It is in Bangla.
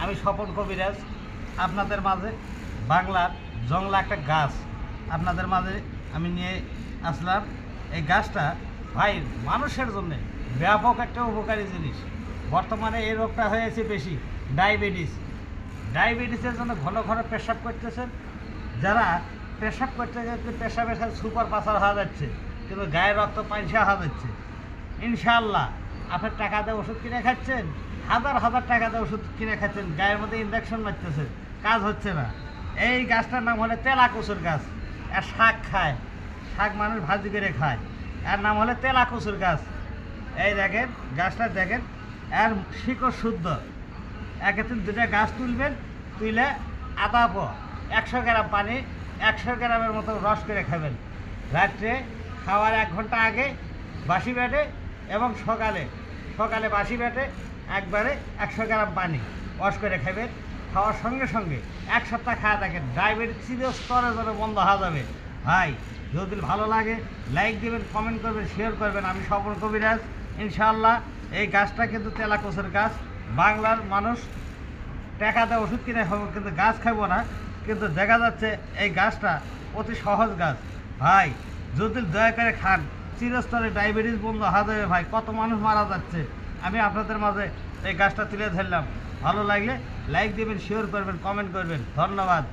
আমি স্বপন কবিরাজ আপনাদের মাঝে বাংলার জংলা একটা গাছ আপনাদের মাঝে আমি নিয়ে আসলাম। এই গাছটা ভাই মানুষের জন্য ব্যাপক একটা উপকারী জিনিস। বর্তমানে এই রোগটা হয়েছে বেশি, ডায়াবেটিসের জন্য ঘন ঘন পেশাব করতেছেন। যারা পেশাব করতে করতে পেশাবের সাথে সুপার পাসার হওয়া যাচ্ছে, কিন্তু গায়ের রক্ত পাইসা হওয়া যাচ্ছে। ইনশাআল্লাহ আপনার টাকা দিয়ে ওষুধ কিনে খাচ্ছেন, হাজার হাজার টাকা দিয়ে ওষুধ কিনে খাচ্ছেন, গায়ের মধ্যে ইনজেকশন মারতেছে, কাজ হচ্ছে না। এই গাছটার নাম হলে তেলা কচুর গাছ। আর শাক খায়, শাক মানুষ ভাজি করে খায়। এর নাম হলে তেলা কচুর গাছ। এই দেখেন গাছটা দেখেন, এর শিকড় শুদ্ধ। একেদিন দুটা গাছ তুলবেন, তুলে আদা 100 গ্রাম পানি 100 গ্রামের মতো রস করে খাবেন। রাত্রে খাওয়ার 1 ঘন্টা আগে বাসি পেটে এবং সকালে বাসি পেটে একবারে 100 গ্রাম পানি ওয়াশ করে খাবেন। খাওয়ার সঙ্গে সঙ্গে 1 সপ্তাহ খাওয়া থাকেন, ডায়াবেটিস স্তরে স্তরে বন্ধ হয়ে যাবে। ভাই যদি ভালো লাগে লাইক দেবেন, কমেন্ট করবেন, শেয়ার করবেন। আমি স্বপন কবিরাজ। ইনশাআল্লাহ এই গাছটা কিন্তু তেলা কচুর গাছ। বাংলার মানুষ টাকা দিয়ে ওষুধ কিনে খাবো, কিন্তু গাছ খাবো না। কিন্তু দেখা যাচ্ছে এই গাছটা অতি সহজ গাছ। ভাই যদি দয়া করে খান, চিরস্তরে ডায়াবেটিস বন্ধ হয়ে যাবে। ভাই কত মানুষ মারা যাচ্ছে। আমি আপনাদের মাঝে এই গাছটা তুলে ধরলাম। ভালো লাগলে লাইক দেবেন, শেয়ার করবেন, কমেন্ট করবেন। ধন্যবাদ।